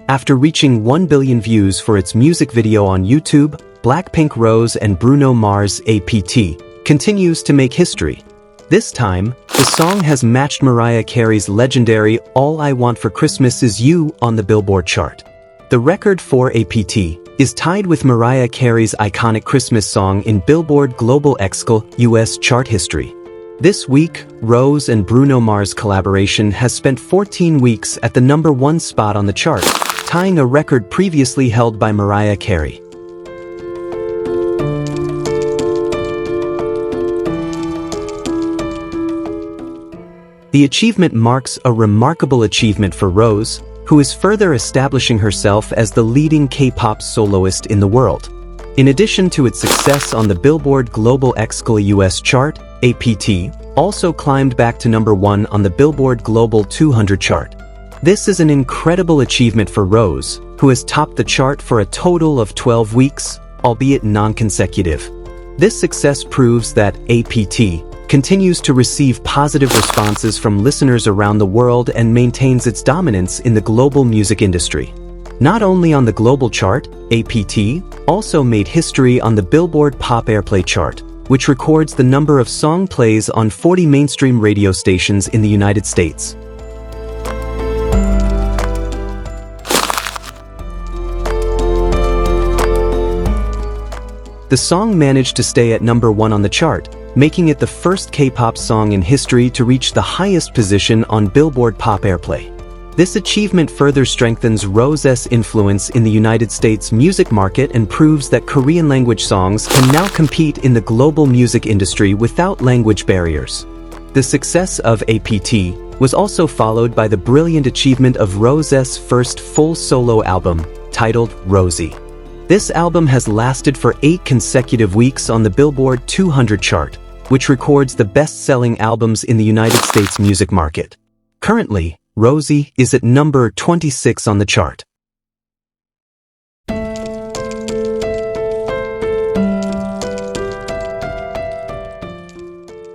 After reaching 1 billion views for its music video on YouTube, BLACKPINK Rosé and Bruno Mars' APT continues to make history. This time, the song has matched Mariah Carey's legendary All I Want for Christmas Is You on the Billboard chart. The record for APT is tied with Mariah Carey's iconic Christmas song in Billboard Global US chart history. This week, Rosé and Bruno Mars' collaboration has spent 14 weeks at the #1 spot on the chart, tying a record previously held by Mariah Carey. The achievement marks a remarkable achievement for Rosé, who is further establishing herself as the leading K-pop soloist in the world. In addition to its success on the Billboard Global US chart, APT also climbed back to #1 on the Billboard Global 200 chart. This is an incredible achievement for Rosé, who has topped the chart for a total of 12 weeks, albeit non-consecutive. This success proves that APT continues to receive positive responses from listeners around the world and maintains its dominance in the global music industry. Not only on the global chart, APT also made history on the Billboard Pop Airplay chart, which records the number of song plays on 40 mainstream radio stations in the United States. The song managed to stay at #1 on the chart, making it the first K-pop song in history to reach the highest position on Billboard Pop Airplay. This achievement further strengthens Rosé's influence in the United States music market and proves that Korean-language songs can now compete in the global music industry without language barriers. The success of APT was also followed by the brilliant achievement of Rosé's first full solo album, titled Rosé. This album has lasted for 8 consecutive weeks on the Billboard 200 chart, which records the best-selling albums in the United States music market. Currently, Rosé is at number 26 on the chart.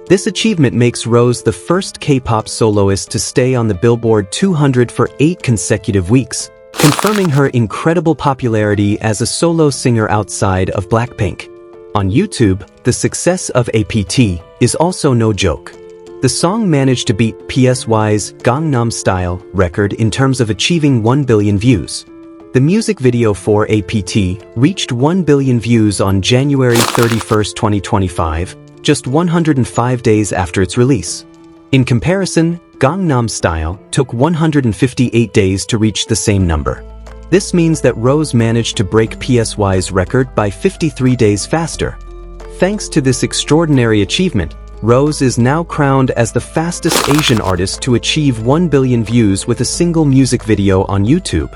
This achievement makes Rosé the first K-pop soloist to stay on the Billboard 200 for 8 consecutive weeks, confirming her incredible popularity as a solo singer outside of BLACKPINK. On YouTube, the success of APT is also no joke. The song managed to beat PSY's Gangnam Style record in terms of achieving 1 billion views. The music video for APT reached 1 billion views on January 31, 2025, just 105 days after its release. In comparison, Gangnam Style took 158 days to reach the same number. This means that Rosé managed to break PSY's record by 53 days faster. Thanks to this extraordinary achievement, Rosé is now crowned as the fastest Asian artist to achieve 1 billion views with a single music video on YouTube.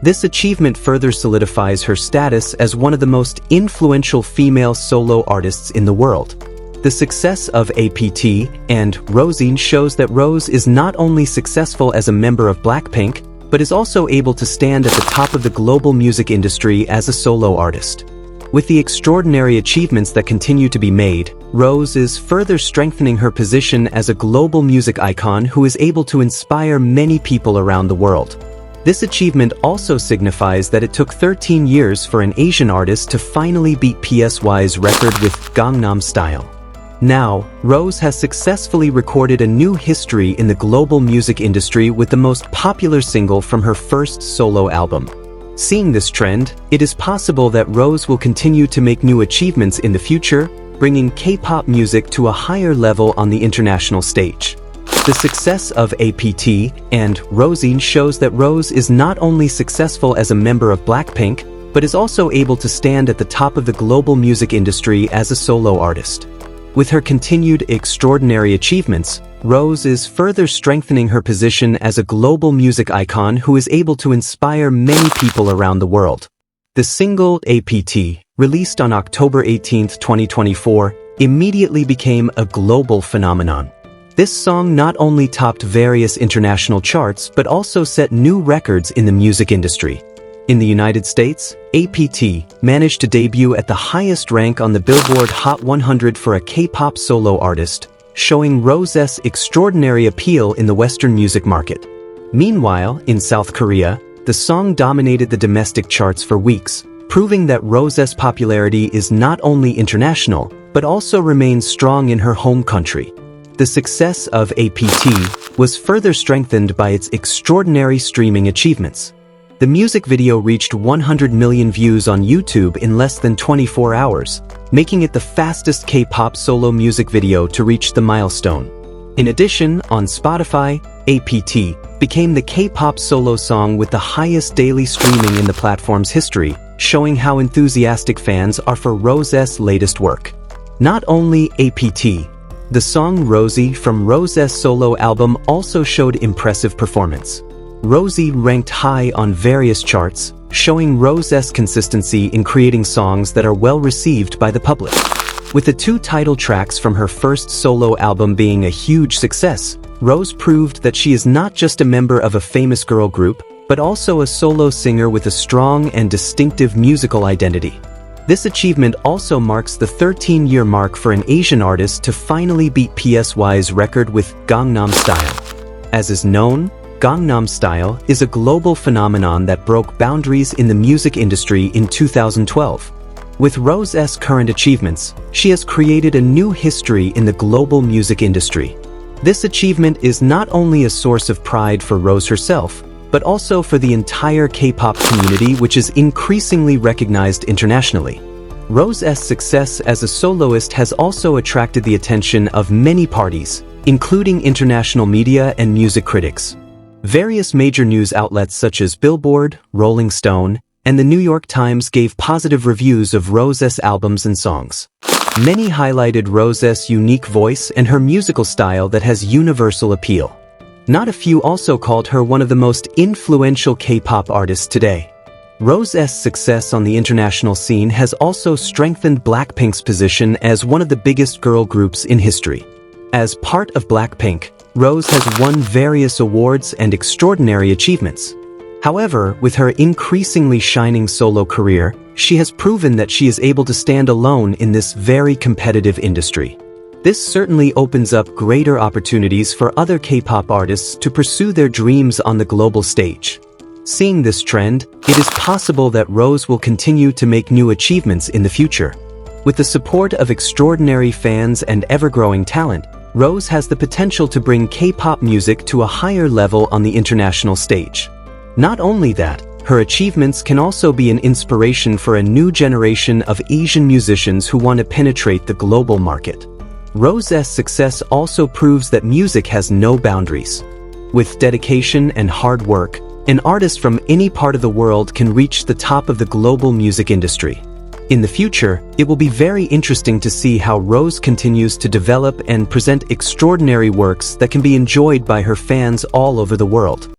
This achievement further solidifies her status as one of the most influential female solo artists in the world. The success of APT and Rosé shows that Rosé is not only successful as a member of BLACKPINK, but is also able to stand at the top of the global music industry as a solo artist. With the extraordinary achievements that continue to be made, Rosé is further strengthening her position as a global music icon who is able to inspire many people around the world. This achievement also signifies that it took 13 years for an Asian artist to finally beat PSY's record with Gangnam Style. Now, Rosé has successfully recorded a new history in the global music industry with the most popular single from her first solo album. Seeing this trend, it is possible that Rosé will continue to make new achievements in the future, bringing K-pop music to a higher level on the international stage. The success of APT and Rosé shows that Rosé is not only successful as a member of BLACKPINK, but is also able to stand at the top of the global music industry as a solo artist. With her continued extraordinary achievements, Rosé is further strengthening her position as a global music icon who is able to inspire many people around the world. The single APT, released on October 18, 2024, immediately became a global phenomenon. This song not only topped various international charts but also set new records in the music industry. In the United States, APT managed to debut at the highest rank on the Billboard Hot 100 for a K-pop solo artist, showing Rosé's extraordinary appeal in the Western music market. Meanwhile, in South Korea, the song dominated the domestic charts for weeks, proving that Rosé's popularity is not only international, but also remains strong in her home country. The success of APT was further strengthened by its extraordinary streaming achievements. The music video reached 100 million views on YouTube in less than 24 hours, making it the fastest K-pop solo music video to reach the milestone. In addition, on Spotify, APT became the K-pop solo song with the highest daily streaming in the platform's history, showing how enthusiastic fans are for Rosé's latest work. Not only APT, the song Rosé from Rosé's solo album also showed impressive performance. Rosé ranked high on various charts, showing Rosé's consistency in creating songs that are well received by the public. With the 2 title tracks from her first solo album being a huge success, Rose proved that she is not just a member of a famous girl group, but also a solo singer with a strong and distinctive musical identity. This achievement also marks the 13-year mark for an Asian artist to finally beat PSY's record with Gangnam Style. As is known, Gangnam Style is a global phenomenon that broke boundaries in the music industry in 2012. With Rosé's current achievements, she has created a new history in the global music industry. This achievement is not only a source of pride for Rose herself, but also for the entire K-pop community, which is increasingly recognized internationally. Rosé's success as a soloist has also attracted the attention of many parties, including international media and music critics. Various major news outlets such as Billboard, Rolling Stone, and the New York Times gave positive reviews of Rosé's albums and songs. Many highlighted Rosé's unique voice and her musical style that has universal appeal. Not a few also called her one of the most influential K-pop artists today. Rosé's success on the international scene has also strengthened BLACKPINK's position as one of the biggest girl groups in history. As part of BLACKPINK, Rose has won various awards and extraordinary achievements. However, with her increasingly shining solo career, she has proven that she is able to stand alone in this very competitive industry. This certainly opens up greater opportunities for other K-pop artists to pursue their dreams on the global stage. Seeing this trend, it is possible that Rose will continue to make new achievements in the future. With the support of extraordinary fans and ever-growing talent, Rose has the potential to bring K-pop music to a higher level on the international stage. Not only that, her achievements can also be an inspiration for a new generation of Asian musicians who want to penetrate the global market. Rosé's success also proves that music has no boundaries. With dedication and hard work, an artist from any part of the world can reach the top of the global music industry. In the future, it will be very interesting to see how Rose continues to develop and present extraordinary works that can be enjoyed by her fans all over the world.